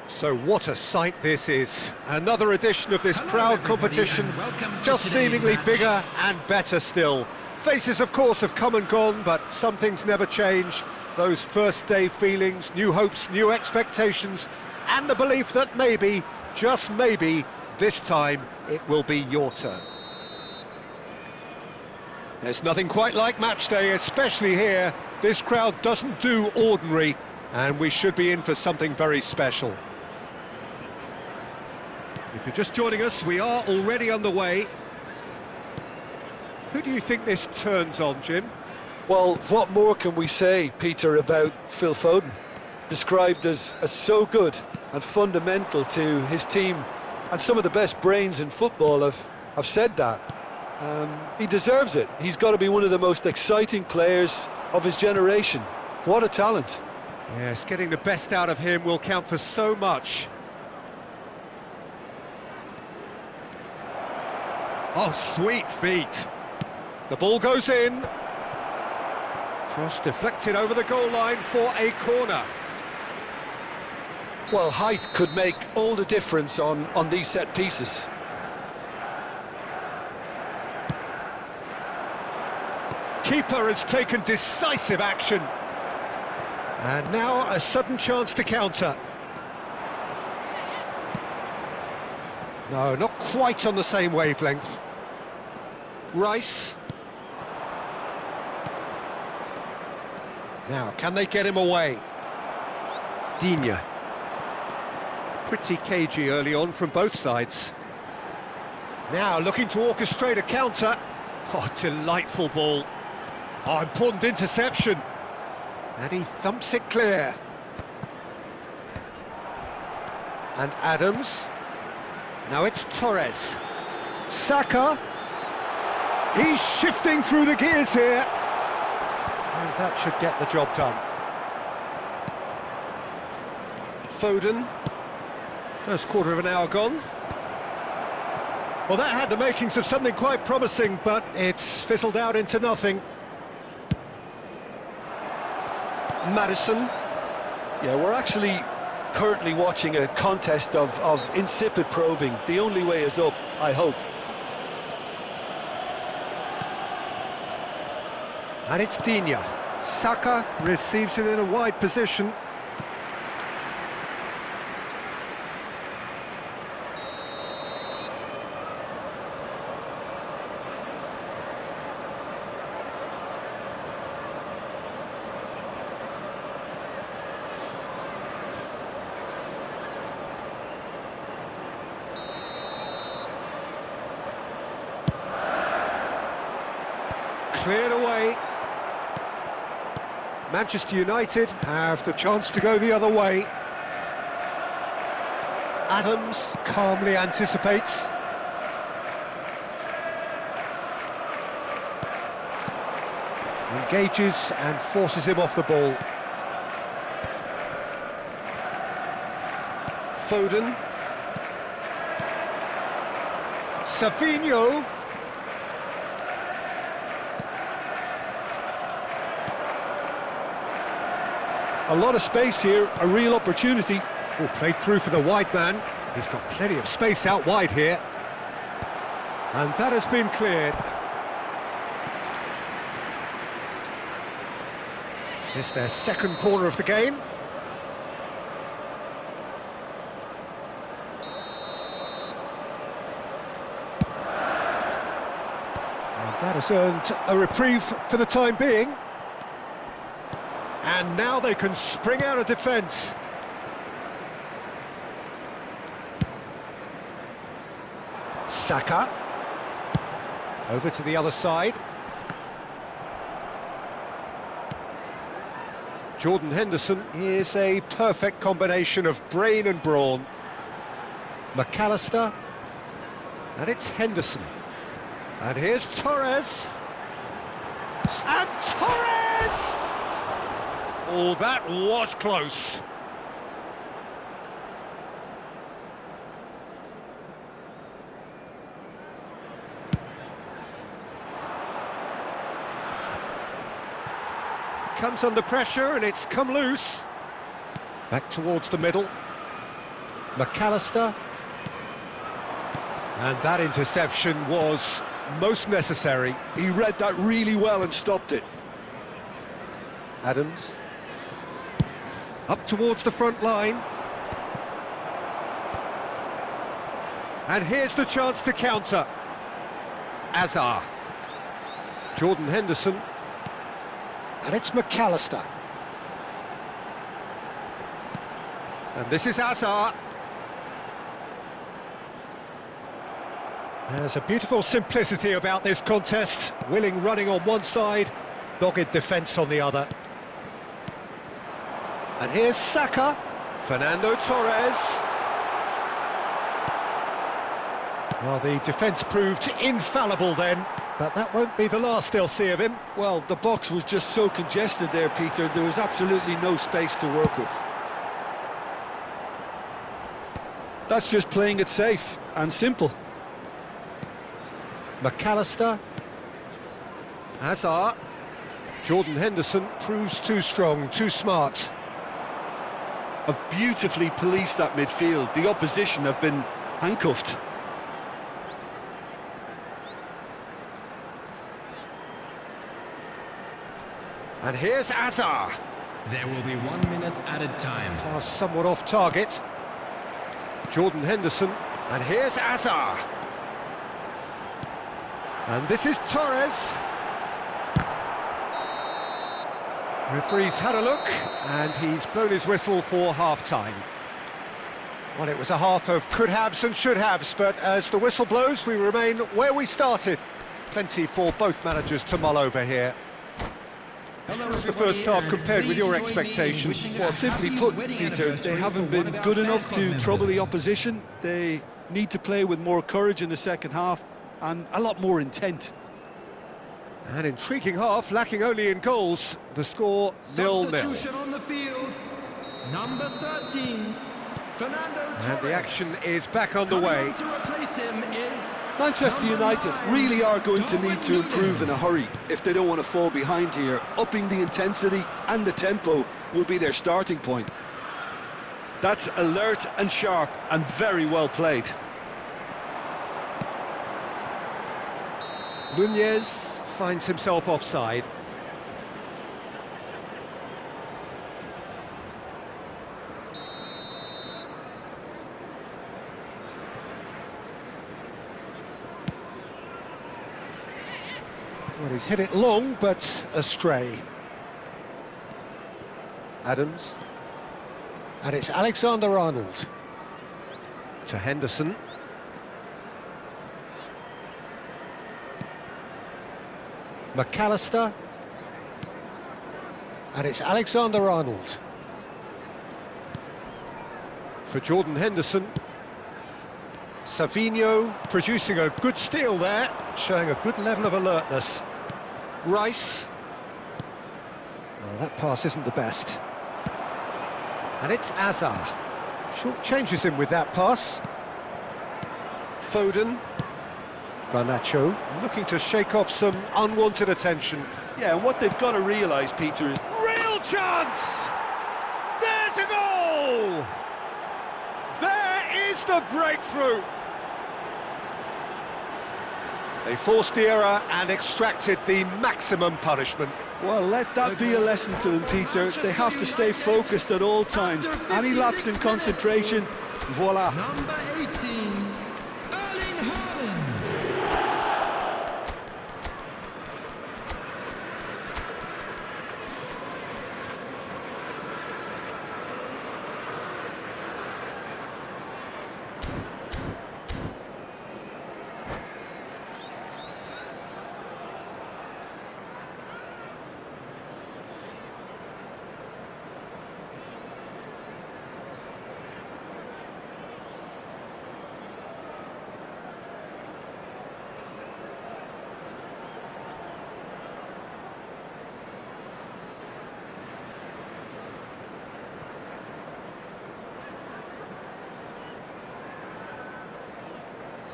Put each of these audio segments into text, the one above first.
So what a sight this is. Another edition of this proud competition, just seemingly bigger and better still. Faces, of course, have come and gone, but some things never change. Those first day feelings, new hopes, new expectations, and the belief that maybe, just maybe, this time it will be your turn. There's nothing quite like match day, especially here. This crowd doesn't do ordinary, and we should be in for something very special. If you're just joining us, we are already underway. Who do you think this turns on, Jim? Well, what more can we say, Peter, about Phil Foden? Described as so good and fundamental to his team, and some of the best brains in football have said that. He deserves it. He's got to be one of the most exciting players of his generation. What a talent. Yes, getting the best out of him will count for so much. Oh, sweet feet. The ball goes in. Cross deflected over the goal line for a corner. Well, height could make all the difference on these set pieces. Keeper has taken decisive action. And now a sudden chance to counter. No, not quite on the same wavelength. Rice. Now, can they get him away? Digne. Pretty cagey early on from both sides. Now looking to orchestrate a counter. Oh, delightful ball. Oh, important interception. And he thumps it clear. And Adams. Now it's Torres. Saka. He's shifting through the gears here. And that should get the job done. Foden. First quarter of an hour gone. Well, that had the makings of something quite promising, but it's fizzled out into nothing. Maddison. Yeah, we're actually currently watching a contest of insipid probing. The only way is up, I hope. And it's Digne. Saka receives it in a wide position. Cleared away. Manchester United have the chance to go the other way. Adams calmly anticipates. Engages and forces him off the ball. Foden. Savinho. A lot of space here, a real opportunity. Oh, played through for the wide man. He's got plenty of space out wide here. And that has been cleared. It's their second corner of the game. And that has earned a reprieve for the time being. And now they can spring out of defence. Saka. Over to the other side. Jordan Henderson is a perfect combination of brain and brawn. McAllister. And it's Henderson. And here's Torres. And Torres! Oh, that was close. Comes under pressure and it's come loose. Back towards the middle. McAllister. And that interception was most necessary. He read that really well and stopped it. Adams. Up towards the front line. And here's the chance to counter. Azar. Jordan Henderson. And it's McAllister. And this is Azar. There's a beautiful simplicity about this contest. Willing running on one side, dogged defence on the other. And here's Saka. Fernando Torres. Well, the defence proved infallible then, but that won't be the last they'll see of him. Well, the box was just so congested there, Peter. There was absolutely no space to work with. That's just playing it safe and simple. McAllister. Azar. Jordan Henderson proves too strong, too smart. Have beautifully policed that midfield. The opposition have been handcuffed. And here's Azar. There will be 1 minute added time. Pass somewhat off target. Jordan Henderson. And here's Azar. And this is Torres. Referee's had a look, and he's blown his whistle for half-time. Well, it was a half of could-haves and should-haves, but as the whistle blows, we remain where we started. Plenty for both managers to mull over here. How was the first half compared with your expectation? Well, simply put, Peter, they haven't been good enough to trouble the opposition. They need to play with more courage in the second half and a lot more intent. An intriguing half, lacking only in goals. The score 0-0. Substitution on the field. Number 13, Fernando Torres. And the action is back on the way. To replace him is Manchester United really are going to need to improve in a hurry if they don't want to fall behind here. Upping the intensity and the tempo will be their starting point. That's alert and sharp and very well played. Nunez finds himself offside. Well, he's hit it long, but astray. Adams. And it's Alexander-Arnold. To Henderson. McAllister. And it's Alexander-Arnold. For Jordan Henderson. Savinho producing a good steal there, showing a good level of alertness. Rice. Well, that pass isn't the best. And it's Azar. Short changes him with that pass. Foden. Garnacho looking to shake off some unwanted attention. Yeah, and what they've got to realise, Peter, is... Real chance! There's a goal! There is the breakthrough! They forced the error and extracted the maximum punishment. Well, let that be a lesson to them, Peter. They have to stay focused at all times. Any lapse in concentration, voila. number 18, Erling Haaland.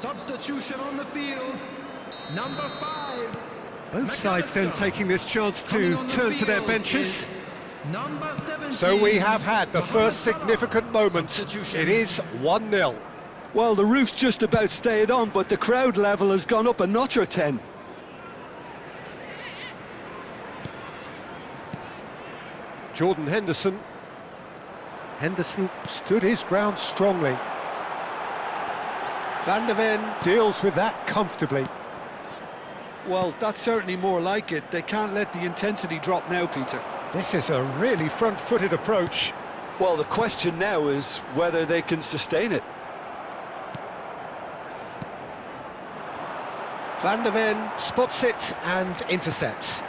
Substitution on the field, number 5. Both sides then taking this chance to turn to their benches. Number 17. So we have had the first significant moment. It is 1-0. Well, the roof's just about stayed on, but the crowd level has gone up a notch or 10. Jordan Henderson. Henderson stood his ground strongly. Van der Ven deals with that comfortably. Well, that's certainly more like it. They can't let the intensity drop now, Peter. This is a really front-footed approach. Well, the question now is whether they can sustain it. Van der Ven spots it and intercepts.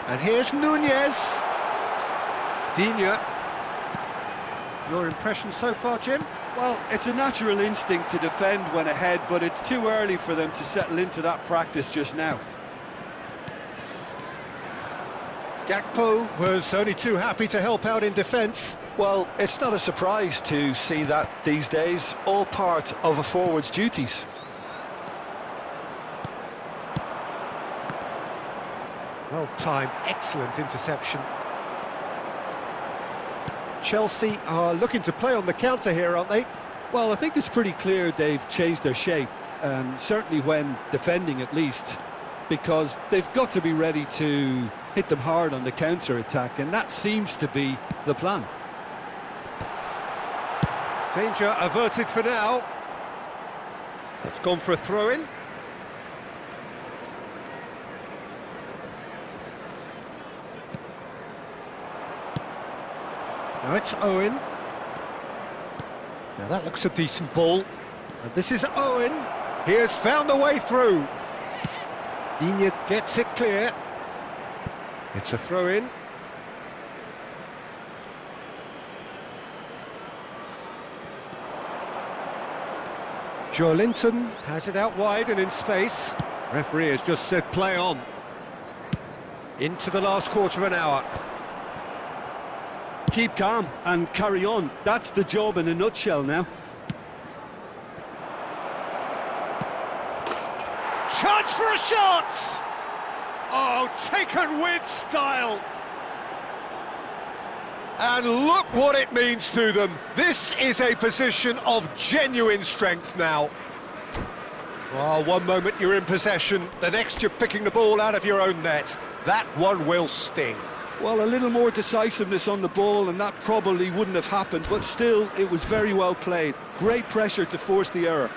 And here's Nunez. Digne. Your impression so far, Jim? Well, it's a natural instinct to defend when ahead, but it's too early for them to settle into that practice just now. Gakpo was only too happy to help out in defence. Well, it's not a surprise to see that these days, all part of a forward's duties. Well timed, excellent interception. Chelsea are looking to play on the counter here, aren't they? Well, I think it's pretty clear they've changed their shape, certainly when defending at least, because they've got to be ready to hit them hard on the counter-attack, and that seems to be the plan. Danger averted for now. It's gone for a throw-in. Now it's Owen. Now that looks a decent ball. And this is Owen. He has found a way through. Digne gets it clear. It's a throw-in. Joelinton has it out wide and in space. Referee has just said play on. Into the last quarter of an hour. Keep calm and carry on. That's the job in a nutshell now. Chance for a shot! Oh, taken with style. And look what it means to them. This is a position of genuine strength now. Well, one moment you're in possession, the next you're picking the ball out of your own net. That one will sting. Well, a little more decisiveness on the ball and that probably wouldn't have happened, but still, it was very well played. Great pressure to force the error.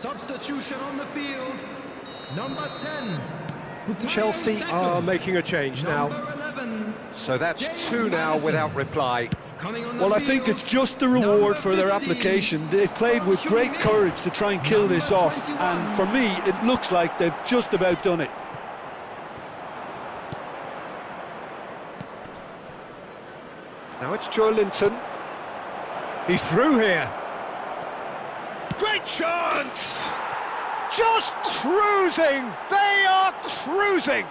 Substitution on the field. Number 10. Chelsea are making a change now. Number 11. So that's two now without reply. Well, I think it's just the reward for their application. They've played with great courage to try and kill this off, and for me, it looks like they've just about done it. Now it's Joelinton. He's through here. Great chance! Just cruising! They are cruising!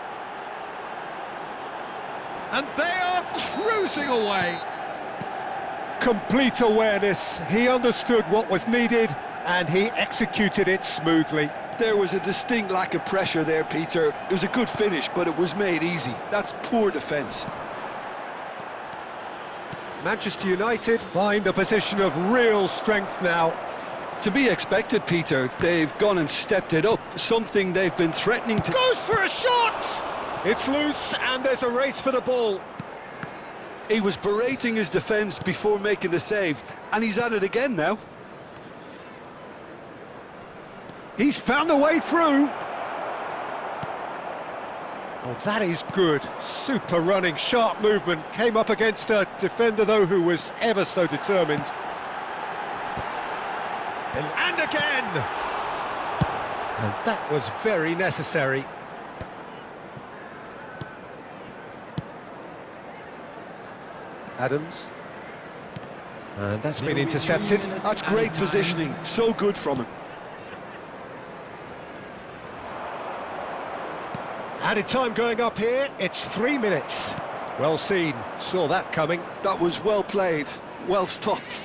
And they are cruising away! Complete awareness. He understood what was needed and he executed it smoothly. There was a distinct lack of pressure there, Peter. It was a good finish, but it was made easy. That's poor defence. Manchester United find a position of real strength now. To be expected, Peter. They've gone and stepped it up, something they've been threatening to... Goes for a shot! It's loose and there's a race for the ball. He was berating his defence before making the save, and he's at it again now. He's found a way through. Oh, that is good. Super running, sharp movement. Came up against a defender, though, who was ever so determined. And again! And that was very necessary. Adams. And that's been intercepted. That's great positioning, so good from him. Added time going up here, it's 3 minutes. Well seen, saw that coming. That was well played, well stopped.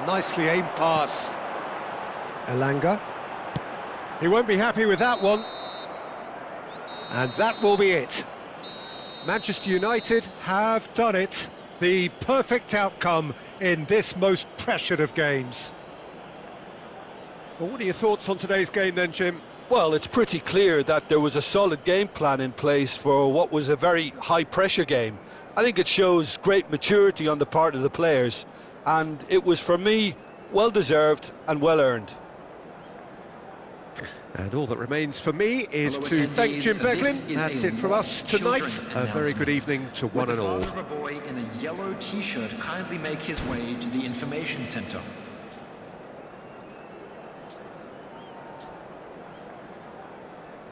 Nicely aimed pass. Elanga. He won't be happy with that one. And that will be it. Manchester United have done it. The perfect outcome in this most pressured of games. Well, what are your thoughts on today's game then, Jim? Well, it's pretty clear that there was a solid game plan in place for what was a very high-pressure game. I think it shows great maturity on the part of the players, and it was, for me, well-deserved and well-earned. And all that remains for me is to thank Jim Beglin. That's it from us tonight. A very good evening to one and all. Would the father of a boy in a yellow t-shirt kindly make his way to the information centre?